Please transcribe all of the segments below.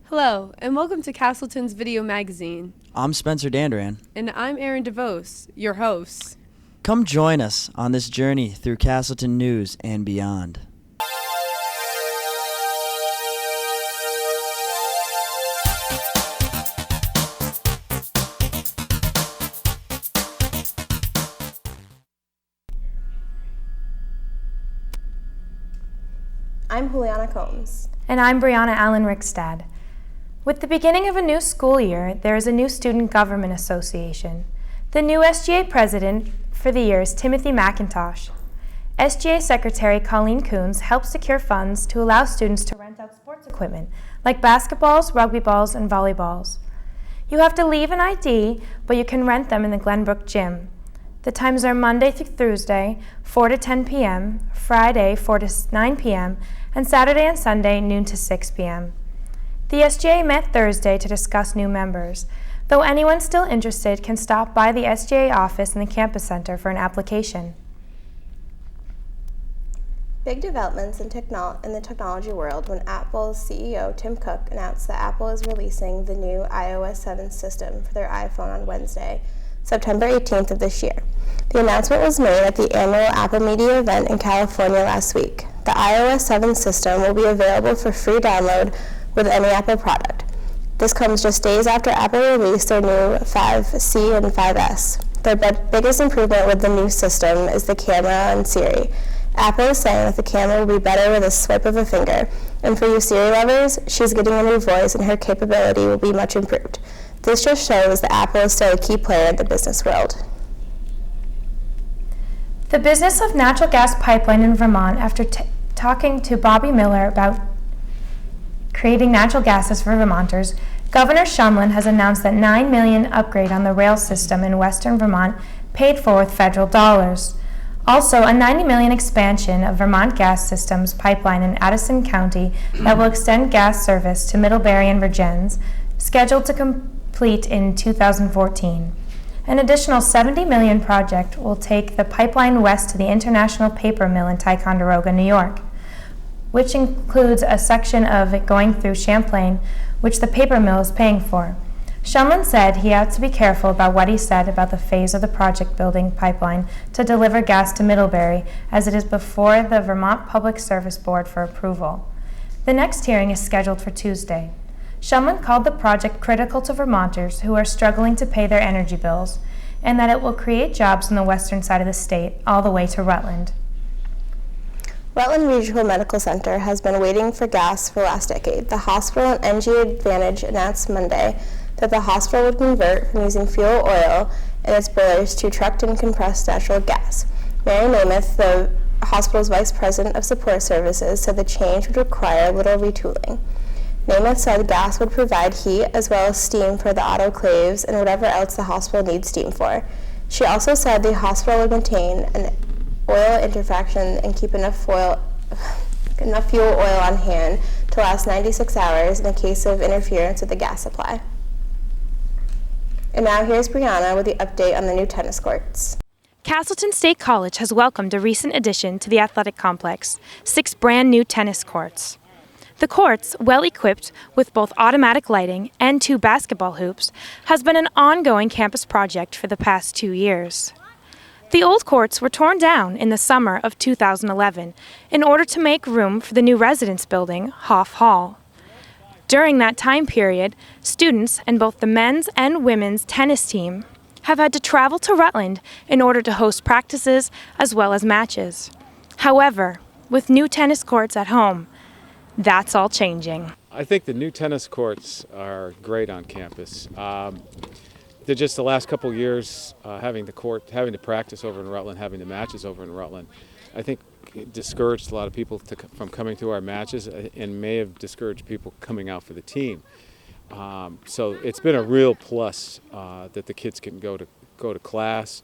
Hello, and welcome to Castleton's Videomagazine. I'm Spencer Dandran. And I'm Aaron DeVos, your host. Come join us on this journey through Castleton news and beyond. I'm Juliana Combs. And I'm Brianna Allen Rickstad. With the beginning of a new school year, there is a new Student Government Association. The new SGA president for the year is Timothy McIntosh. SGA Secretary Colleen Coons helps secure funds to allow students to rent out sports equipment like basketballs, rugby balls, and volleyballs. You have to leave an ID, but you can rent them in the Glenbrook Gym. The times are Monday through Thursday, 4 to 10 p.m., Friday, 4 to 9 p.m., and Saturday and Sunday, noon to 6 p.m. The SGA met Thursday to discuss new members, though anyone still interested can stop by the SGA office in the campus center for an application. Big developments in the technology world when Apple's CEO Tim Cook announced that Apple is releasing the new iOS 7 system for their iPhone on Wednesday, September 18th of this year. The announcement was made at the annual Apple Media event in California last week. The iOS 7 system will be available for free download with any Apple product. This comes just days after Apple released their new 5C and 5S. Their biggest improvement with the new system is the camera on Siri. Apple is saying that the camera will be better with a swipe of a finger. And for you Siri lovers, she's getting a new voice and her capability will be much improved. This just shows that Apple is still a key player in the business world. The business of natural gas pipeline in Vermont, after talking to Bobby Miller about creating natural gases for Vermonters, Governor Shumlin has announced that $9 million upgrade on the rail system in western Vermont paid for with federal dollars. Also, a $90 million expansion of Vermont Gas Systems pipeline in Addison County that will extend gas service to Middlebury and Vergennes, scheduled to complete in 2014. An additional $70 million project will take the pipeline west to the International Paper Mill in Ticonderoga, New York, which includes a section of it going through Champlain, which the paper mill is paying for. Shumlin said he had to be careful about what he said about the phase of the project building pipeline to deliver gas to Middlebury, as it is before the Vermont Public Service Board for approval. The next hearing is scheduled for Tuesday. Shumlin called the project critical to Vermonters who are struggling to pay their energy bills, and that it will create jobs on the western side of the state, all the way to Rutland. Rutland Regional Medical Center has been waiting for gas for the last decade. The hospital and NG Advantage announced Monday that the hospital would convert from using fuel oil in its boilers to trucked and compressed natural gas. Mary Namath, the hospital's vice president of support services, said the change would require little retooling. Namath said gas would provide heat as well as steam for the autoclaves and whatever else the hospital needs steam for. She also said the hospital would maintain an oil interfaction and keep enough fuel oil on hand to last 96 hours in the case of interference with the gas supply. And now here's Brianna with the update on the new tennis courts. Castleton State College has welcomed a recent addition to the athletic complex, 6 brand new tennis courts. The courts, well equipped with both automatic lighting and 2 basketball hoops, has been an ongoing campus project for the past 2 years. The old courts were torn down in the summer of 2011 in order to make room for the new residence building, Hoff Hall. During that time period, students in both the men's and women's tennis team have had to travel to Rutland in order to host practices as well as matches. However, with new tennis courts at home, that's all changing. I think the new tennis courts are great on campus. They're just the last couple of years having to practice over in Rutland, having the matches over in Rutland, I think it discouraged a lot of people from coming to our matches and may have discouraged people coming out for the team. So it's been a real plus that the kids can go to class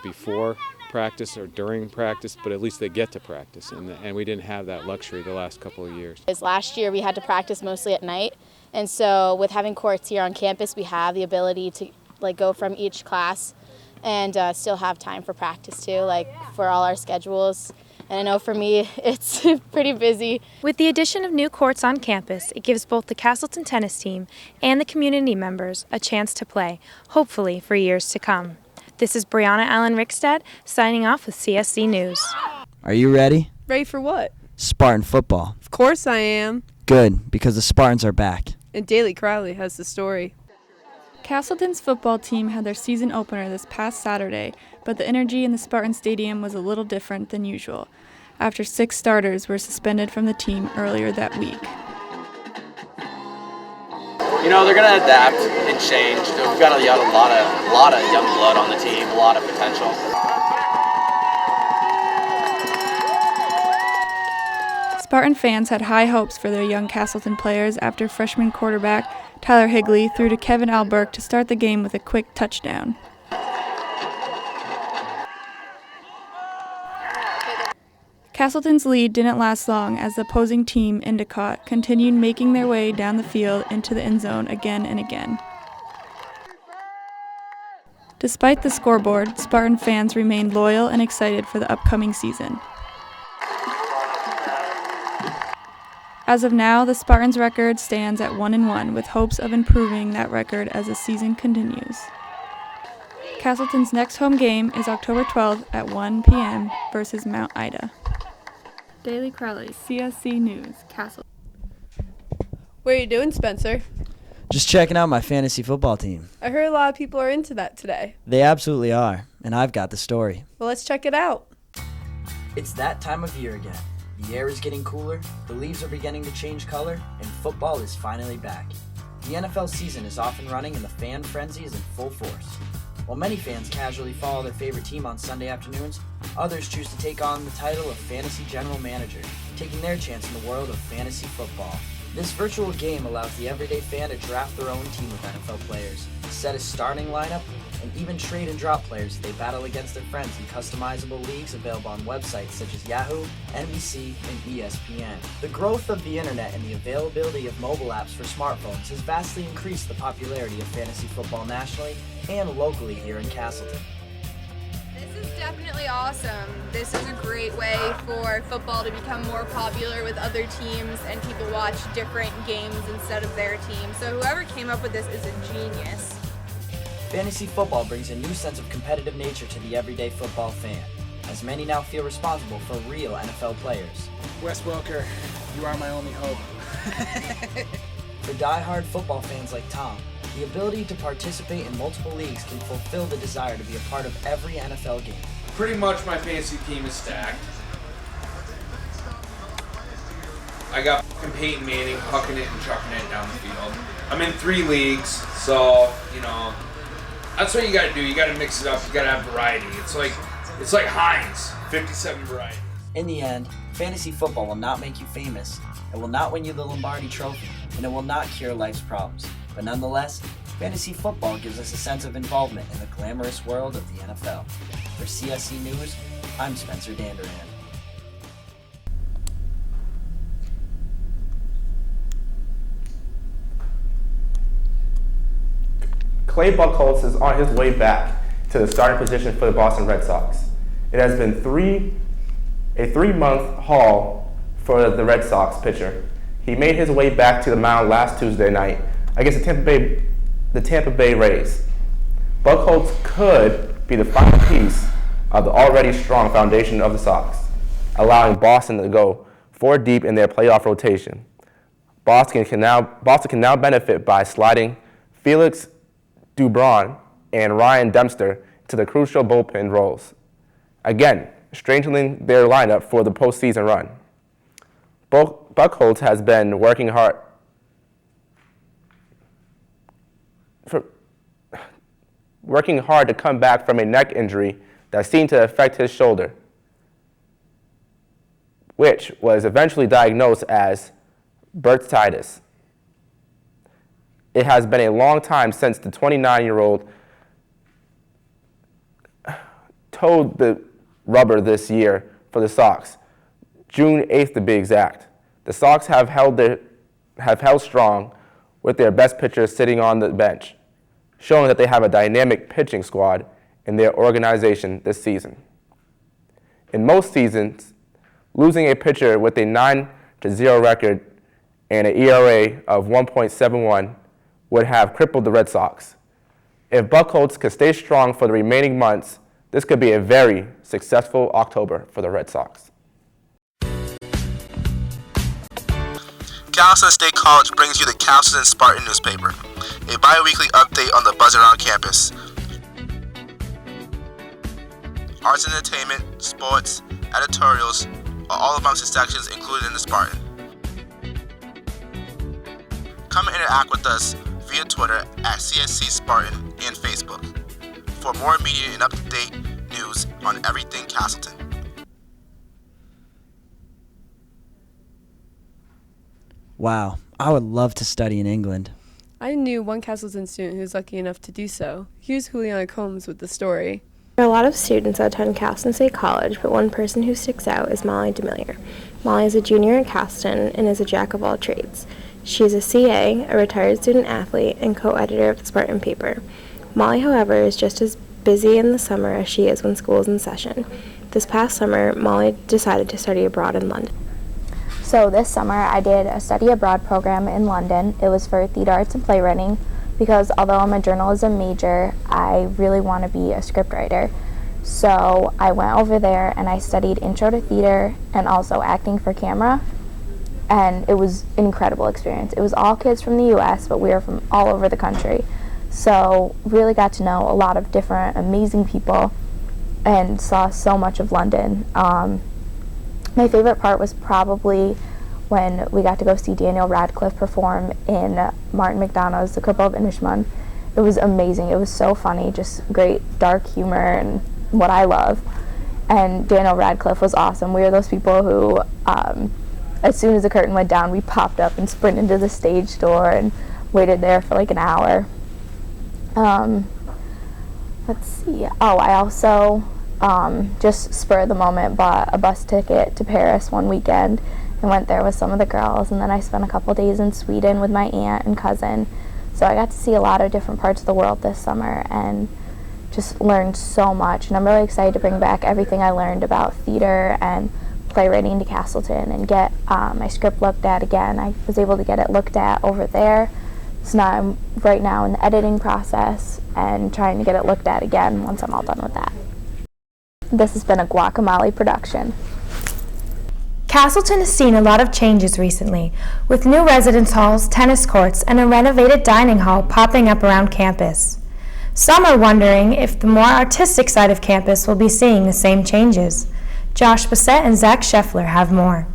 before practice or during practice, but at least they get to practice, and we didn't have that luxury the last couple of years. Last year we had to practice mostly at night, and so with having courts here on campus, we have the ability to go from each class and still have time for practice too, for all our schedules. And I know for me, it's pretty busy. With the addition of new courts on campus, it gives both the Castleton tennis team and the community members a chance to play, hopefully for years to come. This is Brianna Allen Rickstead signing off with CSC News. Are you ready? Ready for what? Spartan football. Of course I am. Good, because the Spartans are back. And Daily Crowley has the story. Castleton's football team had their season opener this past Saturday, but the energy in the Spartan Stadium was a little different than usual, after 6 starters were suspended from the team earlier that week. You know, they're going to adapt and change. We've got a lot of young blood on the team, a lot of potential. Spartan fans had high hopes for their young Castleton players after freshman quarterback Tyler Higley threw to Kevin Alberk to start the game with a quick touchdown. Castleton's lead didn't last long as the opposing team, Endicott, continued making their way down the field into the end zone again and again. Despite the scoreboard, Spartan fans remained loyal and excited for the upcoming season. As of now, the Spartans' record stands at 1-1, with hopes of improving that record as the season continues. Castleton's next home game is October 12th at 1 p.m. versus Mount Ida. Daily Crowley, CSC News, Castleton. What are you doing, Spencer? Just checking out my fantasy football team. I heard a lot of people are into that today. They absolutely are, and I've got the story. Well, let's check it out. It's that time of year again. The air is getting cooler, the leaves are beginning to change color, and football is finally back. The NFL season is off and running and the fan frenzy is in full force. While many fans casually follow their favorite team on Sunday afternoons, others choose to take on the title of Fantasy General Manager, taking their chance in the world of fantasy football. This virtual game allows the everyday fan to draft their own team of NFL players, set a starting lineup, and even trade and drop players they battle against their friends in customizable leagues available on websites such as Yahoo, NBC, and ESPN. The growth of the internet and the availability of mobile apps for smartphones has vastly increased the popularity of fantasy football nationally and locally here in Castleton. This is definitely awesome. This is a great way for football to become more popular with other teams and people watch different games instead of their team. So whoever came up with this is a genius. Fantasy football brings a new sense of competitive nature to the everyday football fan, as many now feel responsible for real NFL players. Wes Welker, you are my only hope. For die-hard football fans like Tom, the ability to participate in multiple leagues can fulfill the desire to be a part of every NFL game. Pretty much my fantasy team is stacked. I got fucking Peyton Manning hucking it and chucking it down the field. I'm in 3 leagues, so, you know, that's what you gotta do. You gotta mix it up. You gotta have variety. It's like Heinz, 57 varieties. In the end, fantasy football will not make you famous, it will not win you the Lombardi Trophy, and it will not cure life's problems. But nonetheless, fantasy football gives us a sense of involvement in the glamorous world of the NFL. For CSC News, I'm Spencer Danderan. Clay Buchholz is on his way back to the starting position for the Boston Red Sox. It has been a 3-month haul for the Red Sox pitcher. He made his way back to the mound last Tuesday night against the Tampa Bay Rays. Buchholz could be the final piece of the already strong foundation of the Sox, allowing Boston to go 4 deep in their playoff rotation. Boston can now benefit by sliding Felix Dubron and Ryan Dempster to the crucial bullpen roles, again strengthening their lineup for the postseason run. Buchholz has been working hard to come back from a neck injury that seemed to affect his shoulder, which was eventually diagnosed as bursitis. It has been a long time since the 29-year-old toed the rubber this year for the Sox, June 8th to be exact. The Sox have held strong with their best pitcher sitting on the bench, showing that they have a dynamic pitching squad in their organization this season. In most seasons, losing a pitcher with a 9-0 record and an ERA of 1.71 would have crippled the Red Sox. If Buchholz could stay strong for the remaining months, this could be a very successful October for the Red Sox. Castleton State College brings you the Castleton Spartan newspaper, a bi-weekly update on the buzz around campus. Arts and entertainment, sports, editorials are all amongst the sections included in the Spartan. Come and interact with us via Twitter at CSC Spartan and Facebook for more immediate and up-to-date news on everything Castleton. Wow, I would love to study in England. I knew one Castleton student who was lucky enough to do so. Here's Juliana Combs with the story. There are a lot of students that attend Castleton State College, but one person who sticks out is Molly DeMillier. Molly is a junior at Castleton and is a jack of all trades. She is a CA, a retired student athlete, and co-editor of the Spartan paper. Molly, however, is just as busy in the summer as she is when school is in session. This past summer, Molly decided to study abroad in London. So this summer I did a study abroad program in London. It was for theater arts and playwriting because although I'm a journalism major, I really want to be a scriptwriter. So I went over there and I studied intro to theater and also acting for camera. And it was an incredible experience. It was all kids from the US, but we were from all over the country. So really got to know a lot of different amazing people and saw so much of London. My favorite part was probably when we got to go see Daniel Radcliffe perform in Martin McDonagh's The Cripple of Inishmaan. It was amazing. It was so funny, just great dark humor and what I love. And Daniel Radcliffe was awesome. We were those people who, as soon as the curtain went down, we popped up and sprinted into the stage door and waited there for like an hour. Let's see. Oh, I also just spur of the moment bought a bus ticket to Paris one weekend and went there with some of the girls, and then I spent a couple days in Sweden with my aunt and cousin. So I got to see a lot of different parts of the world this summer and just learned so much, and I'm really excited to bring back everything I learned about theater and playwriting to Castleton and get my script looked at again. I was able to get it looked at over there, so now I'm right now in the editing process and trying to get it looked at again once I'm all done with that. This has been a Guacamole production. Castleton has seen a lot of changes recently, with new residence halls, tennis courts, and a renovated dining hall popping up around campus. Some are wondering if the more artistic side of campus will be seeing the same changes. Josh Bassett and Zach Scheffler have more.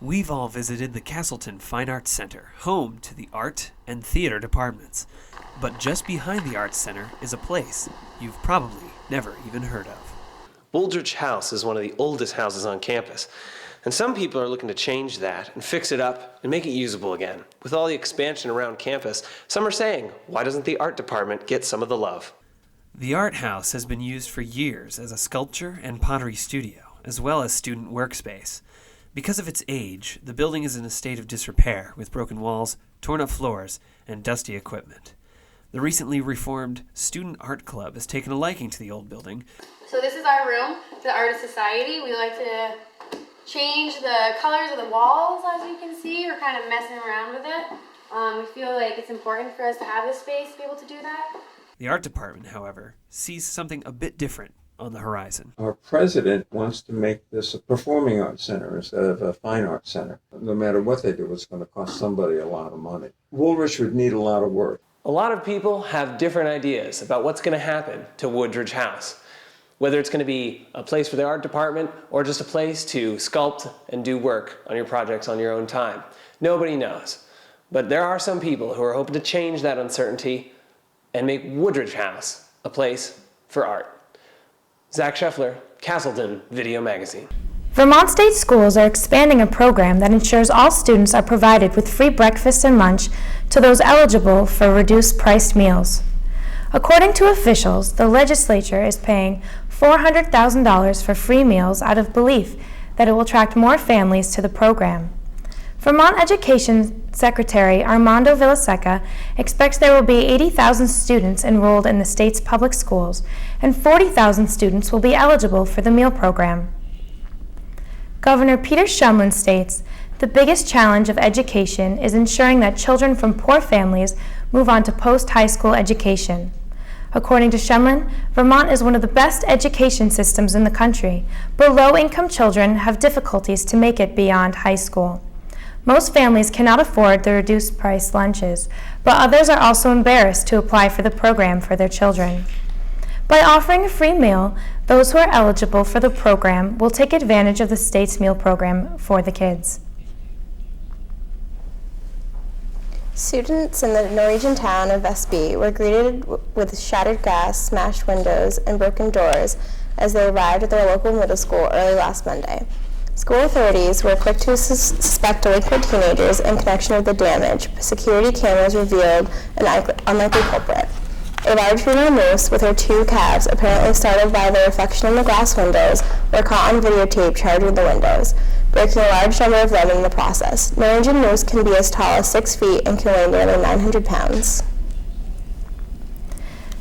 We've all visited the Castleton Fine Arts Center, home to the art and theater departments. But just behind the Arts Center is a place you've probably never even heard of. Wooldridge House is one of the oldest houses on campus, and some people are looking to change that and fix it up and make it usable again. With all the expansion around campus, some are saying, why doesn't the art department get some of the love? The Art House has been used for years as a sculpture and pottery studio, as well as student workspace. Because of its age, the building is in a state of disrepair, with broken walls, torn-up floors, and dusty equipment. The recently reformed Student Art Club has taken a liking to the old building. So this is our room, the Artist Society. We like to change the colors of the walls, as you can see. We're kind of messing around with it. We feel like it's important for us to have this space to be able to do that. The art department, however, sees something a bit different on the horizon. Our president wants to make this a performing arts center instead of a fine arts center. No matter what they do, it's going to cost somebody a lot of money. Woolrich would need a lot of work. A lot of people have different ideas about what's going to happen to Wooldridge House. Whether it's going to be a place for the art department or just a place to sculpt and do work on your projects on your own time. Nobody knows. But there are some people who are hoping to change that uncertainty and make Wooldridge House a place for art. Zach Scheffler, Castleton Videomagazine. Vermont State Schools are expanding a program that ensures all students are provided with free breakfast and lunch to those eligible for reduced-priced meals. According to officials, the legislature is paying $400,000 for free meals out of belief that it will attract more families to the program. Vermont Education Secretary Armando Villaseca expects there will be 80,000 students enrolled in the state's public schools, and 40,000 students will be eligible for the meal program. Governor Peter Shumlin states, "The biggest challenge of education is ensuring that children from poor families move on to post-high school education." According to Shumlin, Vermont is one of the best education systems in the country, but low-income children have difficulties to make it beyond high school. Most families cannot afford the reduced-price lunches, but others are also embarrassed to apply for the program for their children. By offering a free meal, those who are eligible for the program will take advantage of the state's meal program for the kids. Students in the Norwegian town of Vestby were greeted with shattered glass, smashed windows, and broken doors as they arrived at their local middle school early last Monday. School authorities were quick to suspect delinquent teenagers in connection with the damage, but security cameras revealed an unlikely culprit. A large female moose with her two calves, apparently startled by the reflection in the glass windows, were caught on videotape charging the windows, breaking a large number of them in the process. Norwegian moose can be as tall as 6 feet and can weigh nearly 900 pounds.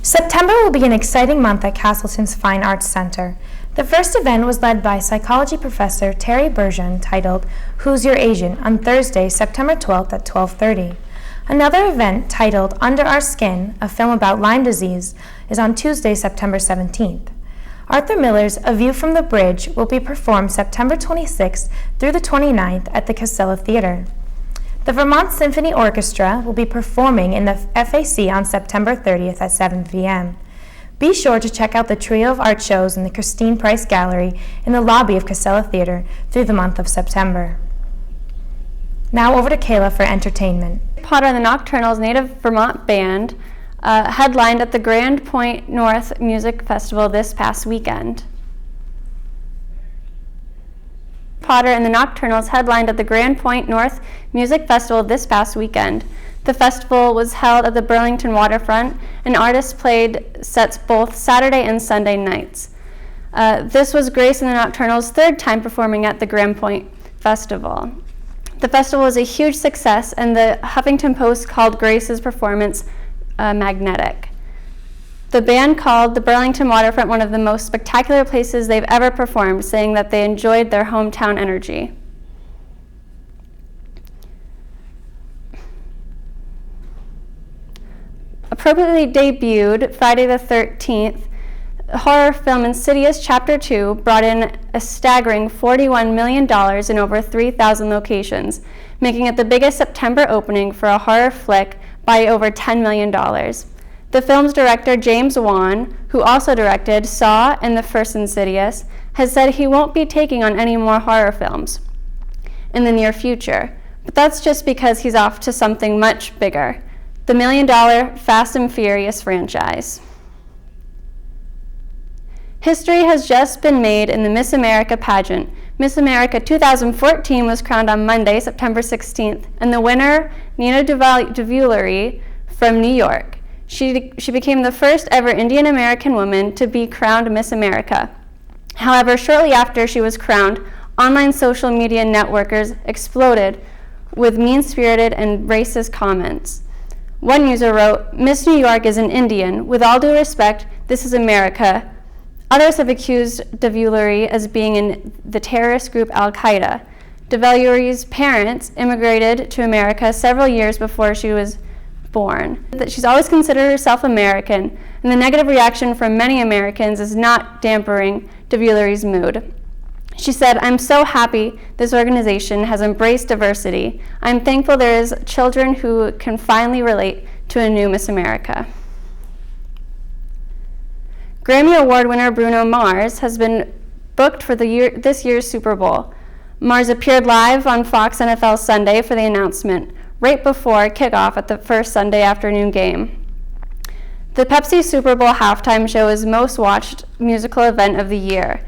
September will be an exciting month at Castleton's Fine Arts Center. The first event was led by psychology professor Terry Bergeon, titled "Who's Your Agent?" on Thursday, September 12th at 12:30. Another event titled "Under Our Skin," a film about Lyme disease, is on Tuesday, September 17th. Arthur Miller's "A View from the Bridge" will be performed September 26th through the 29th at the Casella Theater. The Vermont Symphony Orchestra will be performing in the FAC on September 30th at 7 p.m. Be sure to check out the trio of art shows in the Christine Price Gallery in the lobby of Casella Theater through the month of September. Now over to Kayla for entertainment. Potter and the Nocturnals Native Vermont Band headlined at the Grand Point North Music Festival this past weekend. Potter and the Nocturnals headlined at the Grand Point North Music Festival this past weekend. The festival was held at the Burlington waterfront, and artists played sets both Saturday and Sunday nights. This was Grace and the Nocturnals' third time performing at the Grand Point Festival. The festival was a huge success, and the Huffington Post called Grace's performance magnetic. The band called the Burlington waterfront one of the most spectacular places they've ever performed, saying that they enjoyed their hometown energy. Appropriately debuted Friday the 13th, horror film Insidious Chapter 2 brought in a staggering $41 million in over 3,000 locations, making it the biggest September opening for a horror flick by over $10 million. The film's director, James Wan, who also directed Saw and the first Insidious, has said he won't be taking on any more horror films in the near future, but that's just because he's off to something much bigger, the $1 million Fast and Furious franchise. History has just been made in the Miss America pageant. Miss America 2014 was crowned on Monday, September 16th, and the winner, Nina DeVullery from New York. She became the first ever Indian American woman to be crowned Miss America. However, shortly after she was crowned, online social media networkers exploded with mean-spirited and racist comments. One user wrote, "Miss New York is an Indian. With all due respect, this is America." Others have accused DeVullery as being in the terrorist group Al-Qaeda. DeVullery's parents immigrated to America several years before she was born. That she's always considered herself American, and the negative reaction from many Americans is not dampering DeVullery's mood. She said, "I'm so happy this organization has embraced diversity. I'm thankful there is children who can finally relate to a new Miss America." Grammy Award winner Bruno Mars has been booked for this year's Super Bowl. Mars appeared live on Fox NFL Sunday for the announcement, right before kickoff at the first Sunday afternoon game. The Pepsi Super Bowl halftime show is most watched musical event of the year,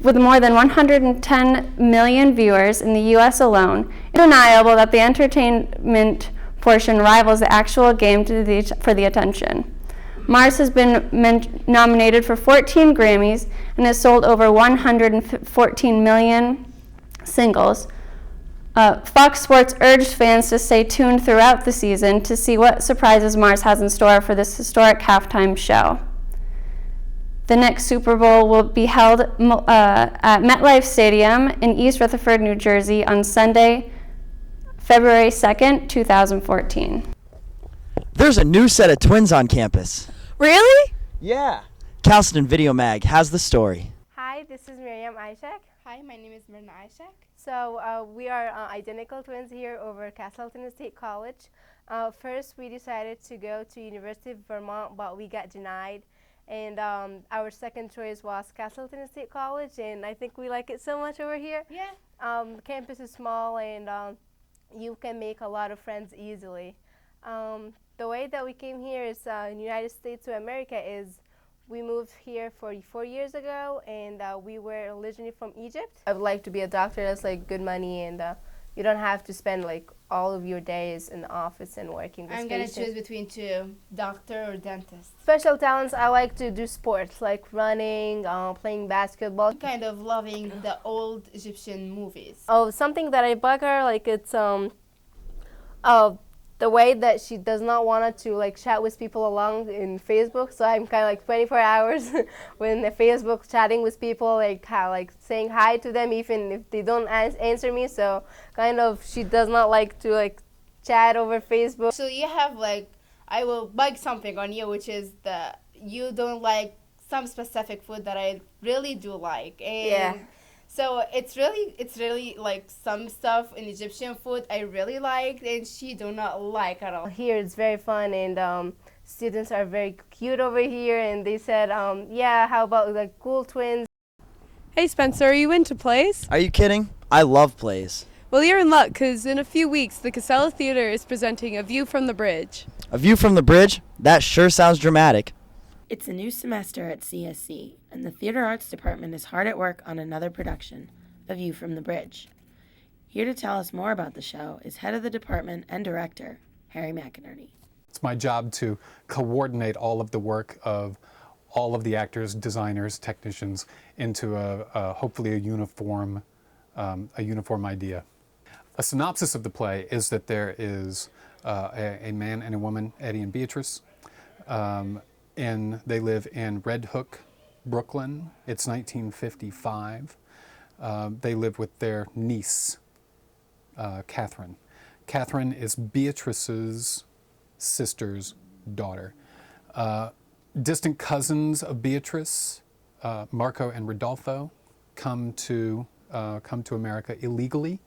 with more than 110 million viewers in the U.S. alone. It's undeniable that the entertainment portion rivals the actual game for the attention. Mars has been nominated for 14 Grammys and has sold over 114 million singles. Fox Sports urged fans to stay tuned throughout the season to see what surprises Mars has in store for this historic halftime show. The next Super Bowl will be held at MetLife Stadium in East Rutherford, New Jersey on Sunday, February 2nd, 2014. There's a new set of twins on campus. Really? Yeah. Castleton Videomag has the story. Hi, this is Miriam Ishak. Hi, my name is Myrna Ishak. So we are identical twins here over Castleton State College. First, we decided to go to University of Vermont, but we got denied. And our second choice was Castleton State College, and I think we like it so much over here. Yeah. The campus is small, and you can make a lot of friends easily. The way that we came here is in the United States of America is we moved here 44 years ago, and we were originally from Egypt. I would like to be a doctor. That's like good money, and you don't have to spend like all of your days in the office and working with I'm going to choose between two, doctor or dentist. Special talents, I like to do sports, like running, playing basketball. I'm kind of loving the old Egyptian movies. Oh, something that I bug her, like it's the way that she does not want to like chat with people along in Facebook. So I'm kind of like 24 hours when the Facebook chatting with people, like saying hi to them even if they don't answer me. So kind of she does not like to like chat over Facebook. So you have like, I will bug something on you, which is you don't like some specific food that I really do like. And yeah. So it's really like some stuff in Egyptian food I really like and she do not like at all. Here it's very fun, and students are very cute over here, and they said, yeah, how about like cool twins? Hey Spencer, are you into plays? Are you kidding? I love plays. Well, you're in luck, because in a few weeks, the Casella Theater is presenting A View from the Bridge. A View from the Bridge? That sure sounds dramatic. It's a new semester at CSC, and the Theater Arts Department is hard at work on another production, A View from the Bridge. Here to tell us more about the show is head of the department and director, Harry McInerney. It's my job to coordinate all of the work of all of the actors, designers, technicians into hopefully a uniform idea. A synopsis of the play is that there is a man and a woman, Eddie and Beatrice, and they live in Red Hook, Brooklyn. It's 1955. They live with their niece, Catherine. Catherine is Beatrice's sister's daughter. Distant cousins of Beatrice, Marco and Rodolfo, come to America illegally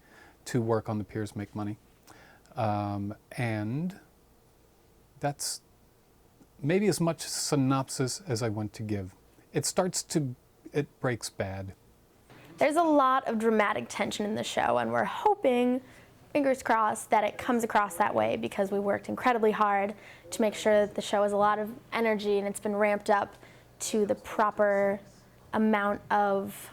to work on the piers, make money. And that's maybe as much synopsis as I want to give. It breaks bad. There's a lot of dramatic tension in the show, and we're hoping, fingers crossed, that it comes across that way because we worked incredibly hard to make sure that the show has a lot of energy and it's been ramped up to the proper amount of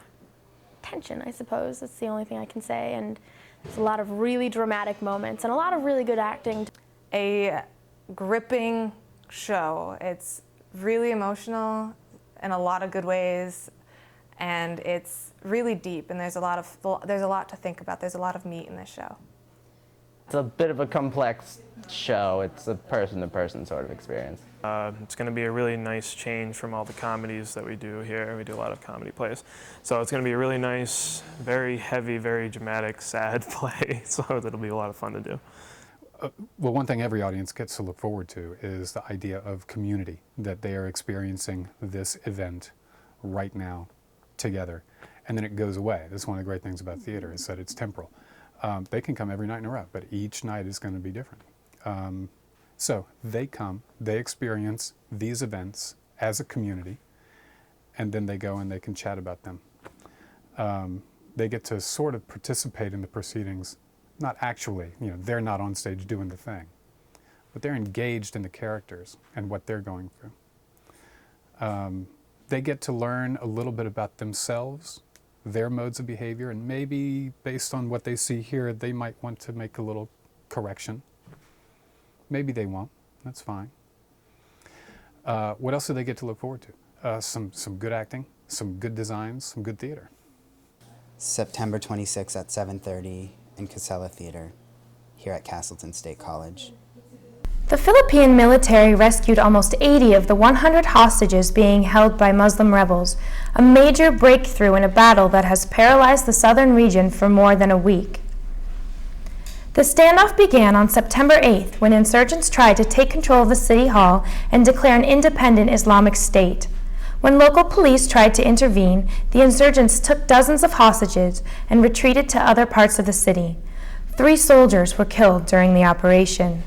tension, I suppose. That's the only thing I can say. And there's a lot of really dramatic moments and a lot of really good acting. A gripping show. It's really emotional in a lot of good ways, and it's really deep, and there's a lot to think about. There's a lot of meat in this show. It's a bit of a complex show. It's a person-to-person sort of experience. It's going to be a really nice change from all the comedies that we do here. We do a lot of comedy plays. So it's going to be a really nice, very heavy, very dramatic, sad play. So it'll be a lot of fun to do. Well, one thing every audience gets to look forward to is the idea of community, that they are experiencing this event right now together, and then it goes away. That's one of the great things about theater, is that it's temporal. They can come every night in a row, but each night is going to be different. So they come, they experience these events as a community, and then they go and they can chat about them. They get to sort of participate in the proceedings. Not actually, they're not on stage doing the thing, but they're engaged in the characters and what they're going through. They get to learn a little bit about themselves, their modes of behavior, and maybe based on what they see here, they might want to make a little correction. Maybe they won't, that's fine. What else do they get to look forward to? Some good acting, some good designs, some good theater. September 26th at 7:30. In Casella Theater, here at Castleton State College. The Philippine military rescued almost 80 of the 100 hostages being held by Muslim rebels, a major breakthrough in a battle that has paralyzed the southern region for more than a week. The standoff began on September 8th when insurgents tried to take control of the city hall and declare an independent Islamic state. When local police tried to intervene, the insurgents took dozens of hostages and retreated to other parts of the city. 3 soldiers were killed during the operation.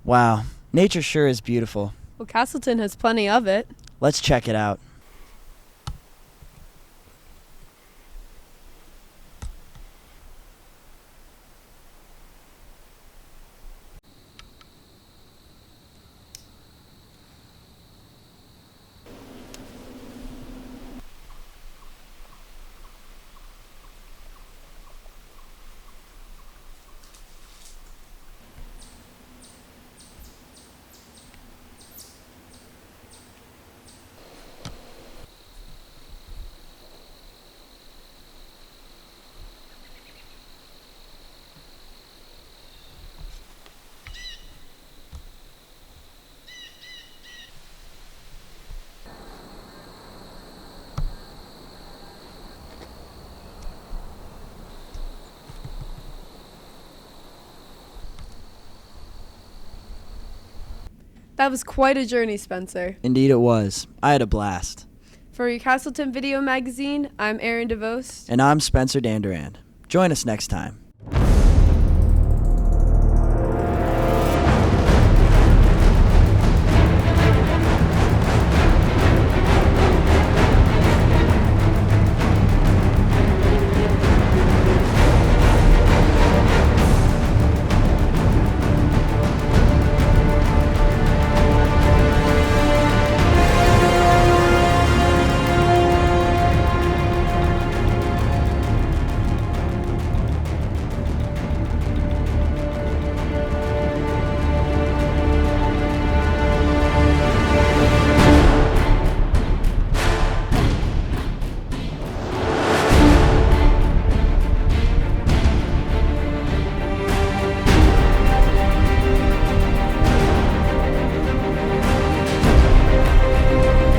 Wow, nature sure is beautiful. Well, Castleton has plenty of it. Let's check it out. That was quite a journey, Spencer. Indeed it was. I had a blast. For your Castleton Video Magazine, I'm Erin DeVos. And I'm Spencer Danduran. Join us next time.